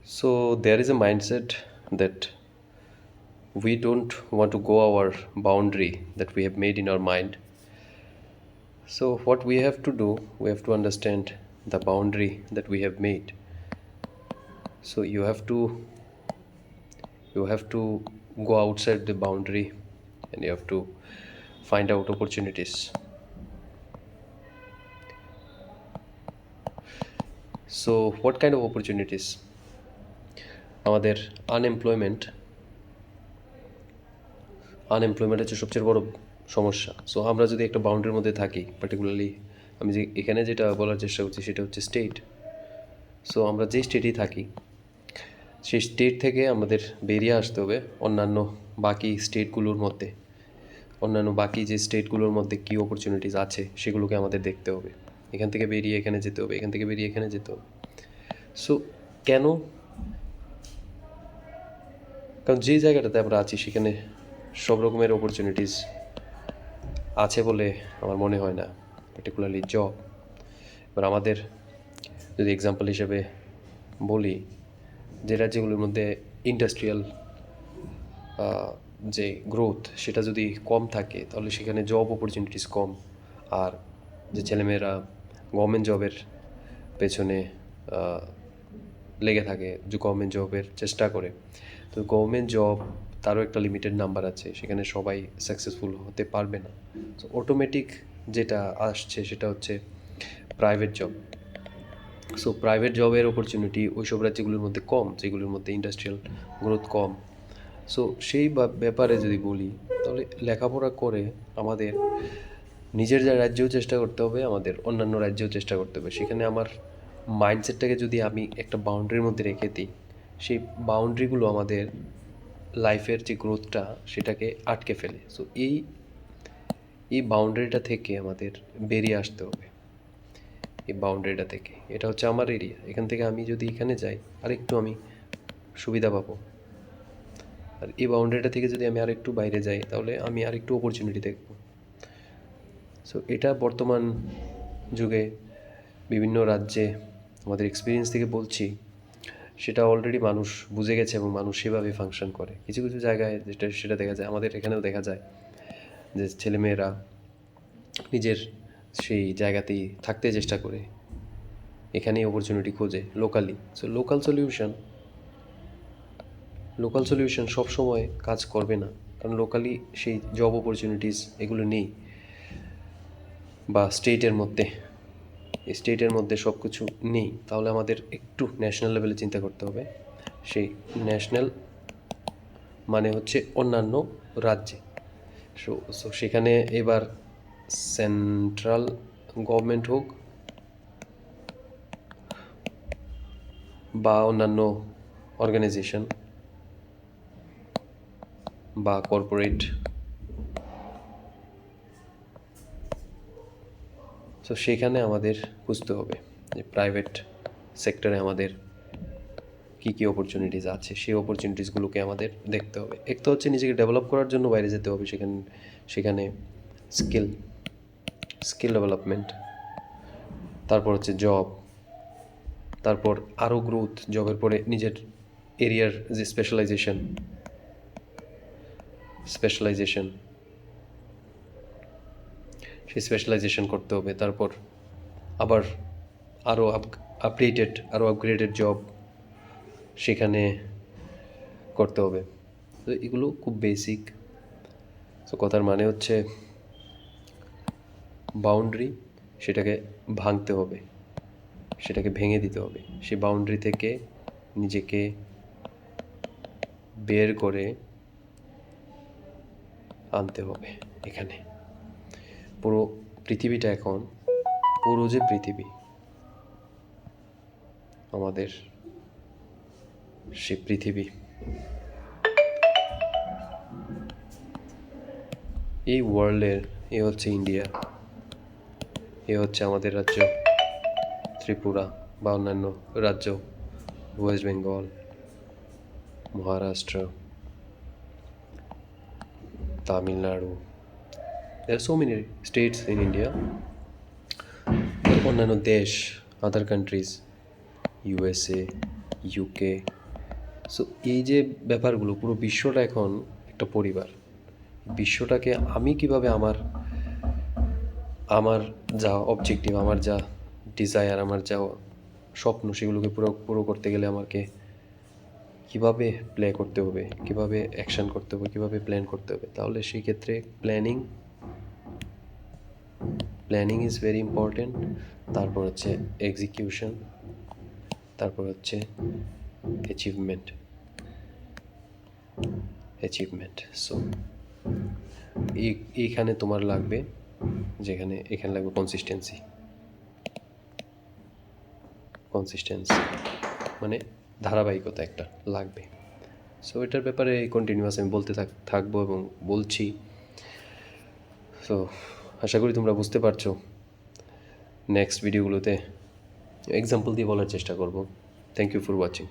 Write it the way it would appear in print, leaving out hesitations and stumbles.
So there is a mindset that we don't want to go our boundary that we have made in our mind. So what we have to do, we have to understand the boundary that we have made. So you have to go outside the boundary and you have to find out opportunities. So what kind of opportunities? আমাদের unemployment unemployment হচ্ছে সবচেয়ে বড় সমস্যা। So আমরা যদি একটা বাউন্ডারির মধ্যে থাকি, পার্টিকুলারলি আমি যে এখানে যেটা বলার চেষ্টা করছি সেটা হচ্ছে স্টেট। সো আমরা যে স্টেটেই থাকি সেই স্টেট থেকে আমাদের বেরিয়ে আসতে হবে অন্যান্য বাকি স্টেটগুলোর মধ্যে। অন্যান্য বাকি যে স্টেটগুলোর মধ্যে কী অপরচুনিটিস আছে সেগুলোকে আমাদের দেখতে হবে। এখান থেকে বেরিয়ে এখানে যেতে হবে, এখান থেকে বেরিয়ে এখানে যেতে হবে। সো কেন? কারণ যে জায়গাটাতে আমরা আছি সেখানে সব রকমের অপরচুনিটিস আছে বলে আমার মনে হয় না, পার্টিকুলারলি জব। এবার আমাদের যদি এক্সাম্পল হিসেবে বলি, যে রাজ্যগুলোর মধ্যে ইন্ডাস্ট্রিয়াল যে গ্রোথ সেটা যদি কম থাকে তাহলে সেখানে জব অপরচুনিটিস কম। আর যে ছেলেমেয়েরা গভর্নমেন্ট জবের পেছনে লেগে থাকে, যে গভর্নমেন্ট জবের চেষ্টা করে, তো গভর্নমেন্ট জব তারও একটা লিমিটেড নাম্বার আছে, সেখানে সবাই সাকসেসফুল হতে পারবে না। সো অটোমেটিক যেটা আসছে সেটা হচ্ছে প্রাইভেট জব। সো প্রাইভেট জবের অপরচুনিটি ওইসব রাজ্যগুলোর মধ্যে কম, যেগুলোর মধ্যে ইন্ডাস্ট্রিয়াল গ্রোথ কম। সো সেই ব্যাপারে যদি বলি, তাহলে লেখাপড়া করে আমাদের নিজের যা রাজ্যেও চেষ্টা করতে হবে, আমাদের অন্যান্য রাজ্যেও চেষ্টা করতে হবে। সেখানে আমার মাইন্ডসেটটাকে যদি আমি একটা বাউন্ডারির মধ্যে রেখে দিই, সেই বাউন্ডারিগুলো আমাদের লাইফের যে গ্রোথটা সেটাকে আটকে ফেলে। সো এই বাউন্ডারিটা থেকে আমাদের বেরিয়ে আসতে হবে। এই বাউন্ডারিটা থেকে, এটা হচ্ছে আমার এরিয়া, এখান থেকে আমি যদি এখানে যাই আরেকটু আমি সুবিধা পাবো। আর এই বাউন্ডারিটা থেকে যদি আমি আরেকটু বাইরে যাই তাহলে আমি আরেকটু অপরচুনিটি দেখব। সো এটা বর্তমান যুগে বিভিন্ন রাজ্যে আমাদের এক্সপিরিয়েন্স থেকে বলছি, সেটা অলরেডি মানুষ বুঝে গেছে এবং মানুষ সেভাবে ফাংশন করে। কিছু কিছু জায়গায় সেটা দেখা যায়, আমাদের এখানেও দেখা যায় যে ছেলেমেয়েরা নিজের সেই জায়গাতেই থাকতে চেষ্টা করে, এখানেই অপরচুনিটি খোঁজে লোকালি। সো লোকাল সলিউশন সবসময় কাজ করবে না, কারণ লোকালি সেই জব অপরচুনিটিস এগুলো নেই, বা স্টেটের মধ্যে সব কিছু নেই। তাহলে আমাদের একটু ন্যাশনাল লেভেলে চিন্তা করতে হবে। সেই ন্যাশনাল মানে হচ্ছে অন্যান্য রাজ্যে। সো সেখানে এবার সেন্ট্রাল গভর্নমেন্ট হোক বা অন্যান্য অর্গানাইজেশন বা কর্পোরেট, সো সেখানে আমাদের বুঝতে হবে যে প্রাইভেট সেক্টরে আমাদের কী কী অপরচুনিটিস আছে, সেই অপরচুনিটিসগুলোকে আমাদের দেখতে হবে। এক তো হচ্ছে নিজেকে ডেভেলপ করার জন্য বাইরে যেতে হবে, সেখানে স্কিল ডেভেলপমেন্ট, তারপর হচ্ছে জব, তারপর আরও গ্রোথ, জবের পরে নিজের এরিয়ার যে স্পেশালাইজেশন সেই স্পেশালাইজেশন করতে হবে। তারপর আবার আরও আপগ্রেডেড জব সেখানে করতে হবে। তো এগুলো খুব বেসিক। তো কথার মানে হচ্ছে বাউন্ডারি, সেটাকে ভাঙতে হবে, সেটাকে ভেঙে দিতে হবে। সেই বাউন্ডারি থেকে নিজেকে বের করে আনতে হবে। এখানে পুরো পৃথিবীটা এখন, পুরো যে পৃথিবী আমাদের, সে পৃথিবী, এই ওয়ার্ল্ডের, এ হচ্ছে ইন্ডিয়া, এ হচ্ছে আমাদের রাজ্য ত্রিপুরা বা অন্যান্য রাজ্য, West Bengal, Maharashtra, Tamil Nadu. There are so many states in India. অন্যান্য দেশ, other countries, USA, UK, so এই যে ব্যাপারগুলো, পুরো বিশ্বটা এখন একটা পরিবার। বিশ্বটাকে আমি কিভাবে আমার আমার যা অবজেক্টিভ, আমার যা ডিজায়ার, আমার যা স্বপ্ন, সেগুলোকে পুরো পুরো করতে গেলে আমাকে কীভাবে প্লে করতে হবে, কীভাবে অ্যাকশান করতে হবে, কীভাবে প্ল্যান করতে হবে, তাহলে সেই ক্ষেত্রে প্ল্যানিং ইজ ভেরি ইম্পর্ট্যান্ট। তারপর হচ্ছে এক্সিকিউশন, তারপর হচ্ছে অ্যাচিভমেন্ট। সো এইখানে তোমার লাগবে, এখানে লাগবে কনসিস্টেন্সি মানে ধারাবাহিকতা একটা লাগবে। সো এটার ব্যাপারে কন্টিনিউয়াস আমি বলতে থাকবো এবং বলছি। সো আশা করি তোমরা বুঝতে পারছো। নেক্সট ভিডিওগুলোতে এক্সাম্পল দিয়ে বলার চেষ্টা করব। Thank you for watching.